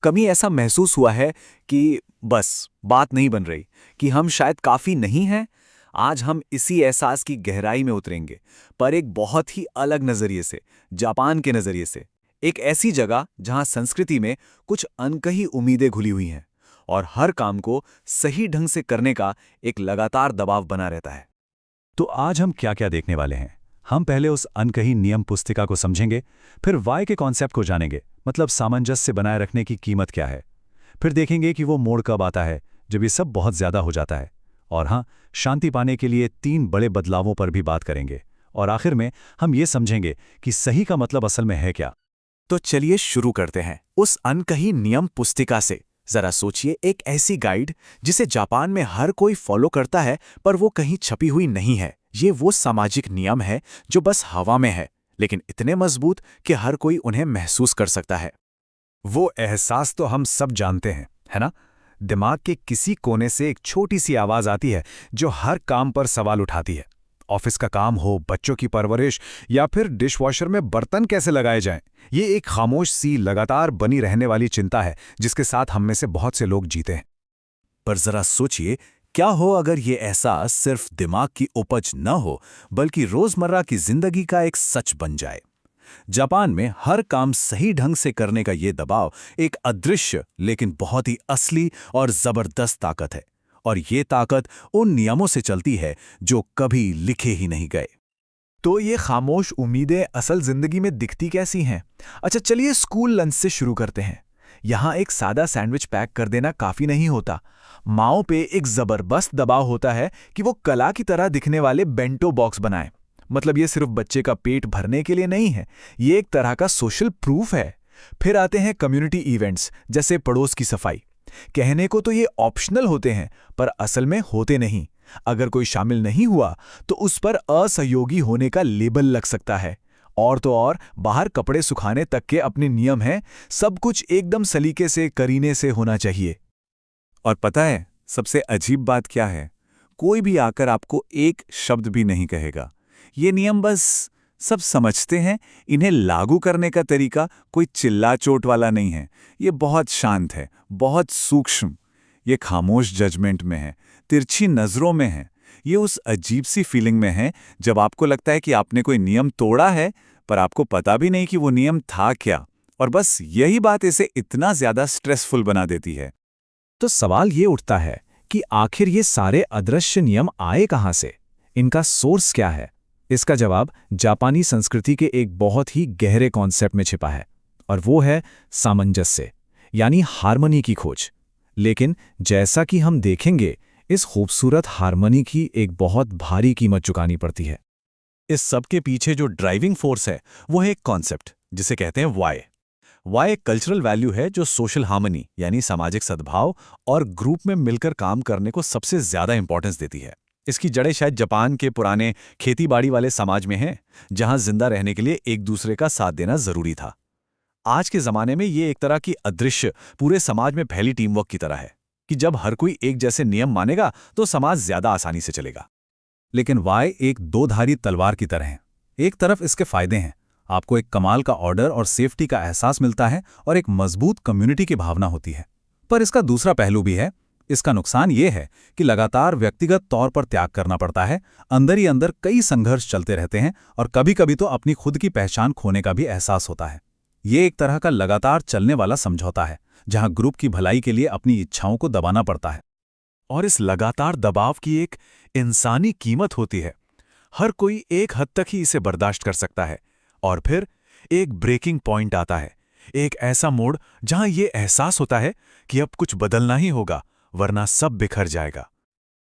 कभी ऐसा महसूस हुआ है कि बस बात नहीं बन रही, कि हम शायद काफ़ी नहीं हैं? आज हम इसी एहसास की गहराई में उतरेंगे, पर एक बहुत ही अलग नज़रिए से, जापान के नज़रिए से। एक ऐसी जगह जहां संस्कृति में कुछ अनकही उम्मीदें घुली हुई हैं और हर काम को सही ढंग से करने का एक लगातार दबाव बना रहता है। तो आज हम क्या क्या देखने वाले हैं? हम पहले उस अनकही नियम पुस्तिका को समझेंगे, फिर वाई के कॉन्सेप्ट को जानेंगे, मतलब सामंजस्य बनाए रखने की कीमत क्या है। फिर देखेंगे कि वो मोड़ कब आता है जब ये सब बहुत ज्यादा हो जाता है। और हाँ, शांति पाने के लिए 3 बड़े बदलावों पर भी बात करेंगे। और आखिर में हम ये समझेंगे कि सही का मतलब असल में है क्या। तो चलिए शुरू करते हैं उस अनकही नियम पुस्तिका से। जरा सोचिए, एक ऐसी गाइड जिसे जापान में हर कोई फॉलो करता है, पर वो कहीं छपी हुई नहीं है। ये वो सामाजिक नियम है जो बस हवा में है, लेकिन इतने मजबूत कि हर कोई उन्हें महसूस कर सकता है। वो एहसास तो हम सब जानते हैं, है ना? दिमाग के किसी कोने से एक छोटी सी आवाज आती है जो हर काम पर सवाल उठाती है। ऑफिस का काम हो, बच्चों की परवरिश, या फिर डिशवॉशर में बर्तन कैसे लगाए जाएं, ये एक खामोश सी लगातार बनी रहने वाली चिंता है जिसके साथ हम में से बहुत से लोग जीते हैं। पर जरा सोचिए, क्या हो अगर ये एहसास सिर्फ दिमाग की उपज न हो, बल्कि रोजमर्रा की जिंदगी का एक सच बन जाए। जापान में हर काम सही ढंग से करने का ये दबाव एक अदृश्य लेकिन बहुत ही असली और जबरदस्त ताकत है। और ये ताकत उन नियमों से चलती है जो कभी लिखे ही नहीं गए। तो ये खामोश उम्मीदें असल जिंदगी में दिखती कैसी हैं? अच्छा, चलिए स्कूल लंच से शुरू करते हैं। यहाँ एक सादा सैंडविच पैक कर देना काफी नहीं होता। माओ पे एक जबरदस्त दबाव होता है कि वो कला की तरह दिखने वाले बेंटो बॉक्स बनाएं। मतलब ये सिर्फ बच्चे का पेट भरने के लिए नहीं है, ये एक तरह का सोशल प्रूफ है। फिर आते हैं कम्युनिटी इवेंट्स, जैसे पड़ोस की सफाई। कहने को तो ये ऑप्शनल होते हैं, पर असल में होते नहीं। अगर कोई शामिल नहीं हुआ तो उस पर असहयोगी होने का लेबल लग सकता है। और तो और बाहर कपड़े सुखाने तक के अपने नियम हैं। सब कुछ एकदम सलीके से करीने से होना चाहिए। और पता है सबसे अजीब बात क्या है? कोई भी आकर आपको एक शब्द भी नहीं कहेगा। ये नियम बस सब समझते हैं। इन्हें लागू करने का तरीका कोई चिल्ला चोट वाला नहीं है। ये बहुत शांत है, बहुत सूक्ष्म। ये खामोश जजमेंट में है, तिरछी नजरों में है। ये उस अजीब सी फीलिंग में है जब आपको लगता है कि आपने कोई नियम तोड़ा है, पर आपको पता भी नहीं कि वो नियम था क्या। और बस यही बात इसे इतना ज्यादा स्ट्रेसफुल बना देती है। तो सवाल ये उठता है कि आखिर ये सारे अदृश्य नियम आए कहाँ से? इनका सोर्स क्या है? इसका जवाब जापानी संस्कृति के एक बहुत ही गहरे कॉन्सेप्ट में छिपा है, और वो है सामंजस्य, यानी हार्मनी की खोज। लेकिन जैसा कि हम देखेंगे, इस खूबसूरत हार्मनी की एक बहुत भारी कीमत चुकानी पड़ती है। इस सब के पीछे जो ड्राइविंग फोर्स है वो है एक कॉन्सेप्ट जिसे कहते हैं वाई। वाई एक कल्चरल वैल्यू है जो सोशल हार्मनी यानी सामाजिक सद्भाव और ग्रुप में मिलकर काम करने को सबसे ज्यादा इंपॉर्टेंस देती है। इसकी जड़ें शायद जापान के पुराने खेतीबाड़ी वाले समाज में हैं, जहां जिंदा रहने के लिए एक दूसरे का साथ देना जरूरी था। आज के जमाने में ये एक तरह की अदृश्य पूरे समाज में फैली टीम वर्क की तरह है कि जब हर कोई एक जैसे नियम मानेगा तो समाज ज्यादा आसानी से चलेगा। लेकिन वाई एक दो-धारी तलवार की तरह है। एक तरफ इसके फायदे हैं, आपको एक कमाल का ऑर्डर और सेफ्टी का एहसास मिलता है और एक मजबूत कम्युनिटी की भावना होती है। पर इसका दूसरा पहलू भी है। इसका नुकसान ये है कि लगातार व्यक्तिगत तौर पर त्याग करना पड़ता है, अंदर ही अंदर कई संघर्ष चलते रहते हैं और कभी-कभी तो अपनी खुद की पहचान खोने का भी एहसास होता है। ये एक तरह का लगातार चलने वाला समझौता है, जहां ग्रुप की भलाई के लिए अपनी इच्छाओं को दबाना पड़ता है। और इस लगातार दबाव की एक इंसानी कीमत होती है। हर कोई एक हद तक ही इसे बर्दाश्त कर सकता है, और फिर एक ब्रेकिंग पॉइंट आता है, एक ऐसा मोड़ जहां ये एहसास होता है कि अब कुछ बदलना ही होगा, वरना सब बिखर जाएगा।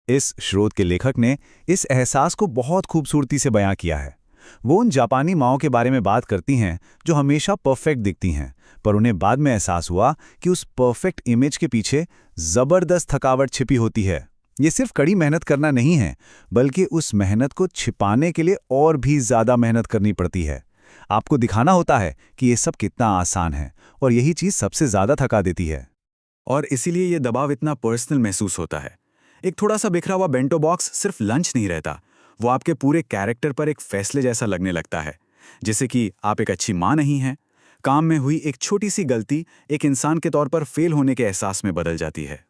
इस स्रोत के लेखक ने इस एहसास को बहुत खूबसूरती से बयां किया है। वो उन जापानी माओं के बारे में बात करती हैं जो हमेशा परफेक्ट दिखती हैं, पर उन्हें बाद में एहसास हुआ कि उस परफेक्ट इमेज के पीछे जबरदस्त थकावट छिपी होती है। ये सिर्फ कड़ी मेहनत करना नहीं है, बल्कि उस मेहनत को छिपाने के लिए और भी ज्यादा मेहनत करनी पड़ती है। आपको दिखाना होता है कि ये सब कितना आसान है, और यही चीज सबसे ज्यादा थका देती है। और इसीलिए ये दबाव इतना पर्सनल महसूस होता है। एक थोड़ा सा बिखरा हुआ बेंटो बॉक्स सिर्फ लंच नहीं रहता, वो आपके पूरे कैरेक्टर पर एक फैसले जैसा लगने लगता है। जैसे कि आप एक अच्छी माँ नहीं हैं, काम में हुई एक छोटी सी गलती एक इंसान के तौर पर फेल होने के एहसास में बदल जाती है।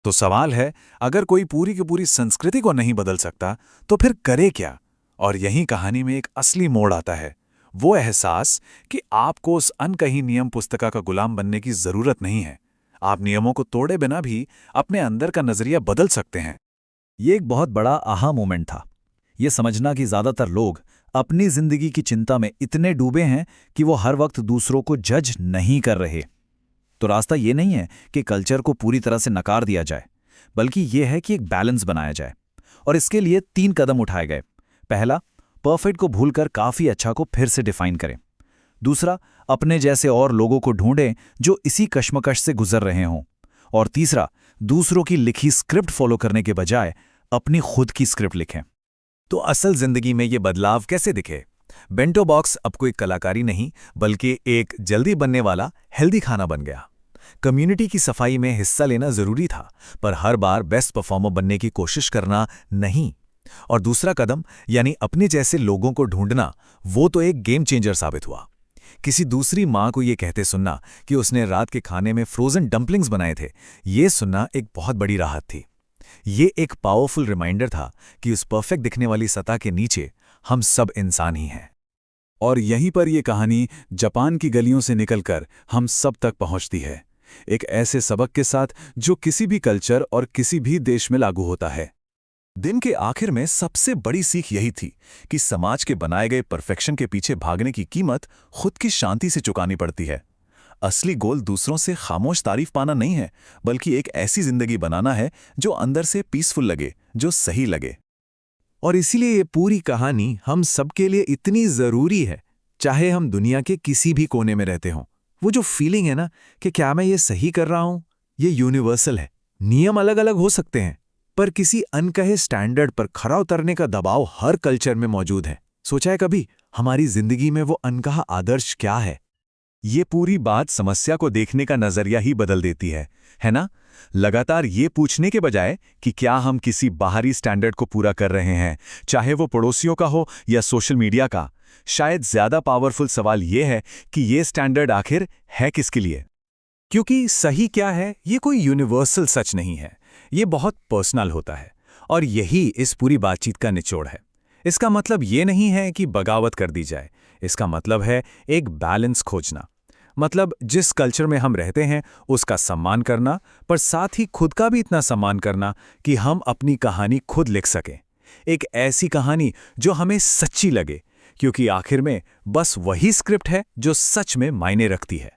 तो सवाल है, अगर कोई पूरी की पूरी संस्कृति को नहीं बदल सकता तो फिर करे क्या? और यही कहानी में एक असली मोड़ आता है, वो एहसास कि आपको उस अनकही नियम पुस्तिका का गुलाम बनने की जरूरत नहीं है। आप नियमों को तोड़े बिना भी अपने अंदर का नजरिया बदल सकते हैं। ये एक बहुत बड़ा आहा मोमेंट था, ये समझना कि ज्यादातर लोग अपनी जिंदगी की चिंता में इतने डूबे हैं कि वो हर वक्त दूसरों को जज नहीं कर रहे। तो रास्ता ये नहीं है कि कल्चर को पूरी तरह से नकार दिया जाए, बल्कि ये है कि एक बैलेंस बनाया जाए। और इसके लिए 3 कदम उठाए गए। पहला, परफेक्ट को भूलकर काफी अच्छा को फिर से डिफाइन करें। दूसरा, अपने जैसे और लोगों को ढूंढें जो इसी कश्मकश से गुजर रहे हों। और तीसरा, दूसरों की लिखी स्क्रिप्ट फॉलो करने के बजाय अपनी खुद की स्क्रिप्ट लिखें। तो असल जिंदगी में ये बदलाव कैसे दिखे? बेंटो बॉक्स अब कोई कलाकारी नहीं, बल्कि एक जल्दी बनने वाला हेल्दी खाना बन गया। कम्युनिटी की सफाई में हिस्सा लेना जरूरी था, पर हर बार बेस्ट परफॉर्मर बनने की कोशिश करना नहीं। और दूसरा कदम, यानी अपने जैसे लोगों को ढूंढना, वो तो एक गेम चेंजर साबित हुआ। किसी दूसरी माँ को ये कहते सुनना कि उसने रात के खाने में फ्रोजन डम्पलिंग्स बनाए थे, ये सुनना एक बहुत बड़ी राहत थी। ये एक पावरफुल रिमाइंडर था कि उस परफेक्ट दिखने वाली सतह के नीचे हम सब इंसान ही हैं। और यहीं पर यह कहानी जापान की गलियों से निकलकर हम सब तक पहुंचती है, एक ऐसे सबक के साथ जो किसी भी कल्चर और किसी भी देश में लागू होता है। दिन के आखिर में सबसे बड़ी सीख यही थी कि समाज के बनाए गए परफेक्शन के पीछे भागने की कीमत खुद की शांति से चुकानी पड़ती है। असली गोल दूसरों से खामोश तारीफ पाना नहीं है, बल्कि एक ऐसी जिंदगी बनाना है जो अंदर से पीसफुल लगे, जो सही लगे। और इसीलिए ये पूरी कहानी हम सबके लिए इतनी जरूरी है, चाहे हम दुनिया के किसी भी कोने में रहते हों। वो जो फीलिंग है ना कि क्या मैं ये सही कर रहा हूं, ये यूनिवर्सल है। नियम अलग अलग हो सकते हैं, पर किसी अनकहे स्टैंडर्ड पर खरा उतरने का दबाव हर कल्चर में मौजूद है। सोचा है कभी हमारी जिंदगी में वो अनकहा आदर्श क्या है? ये पूरी बात समस्या को देखने का नजरिया ही बदल देती है ना? लगातार ये पूछने के बजाय कि क्या हम किसी बाहरी स्टैंडर्ड को पूरा कर रहे हैं, चाहे वो पड़ोसियों का हो या सोशल मीडिया का, शायद ज्यादा पावरफुल सवाल ये है कि ये स्टैंडर्ड आखिर है किसके लिए? क्योंकि सही क्या है ये कोई यूनिवर्सल सच नहीं है, ये बहुत पर्सनल होता है। और यही इस पूरी बातचीत का निचोड़ है। इसका मतलब ये नहीं है कि बगावत कर दी जाए, इसका मतलब है एक बैलेंस खोजना। मतलब जिस कल्चर में हम रहते हैं उसका सम्मान करना, पर साथ ही खुद का भी इतना सम्मान करना कि हम अपनी कहानी खुद लिख सकें। एक ऐसी कहानी जो हमें सच्ची लगे, क्योंकि आखिर में बस वही स्क्रिप्ट है जो सच में मायने रखती है।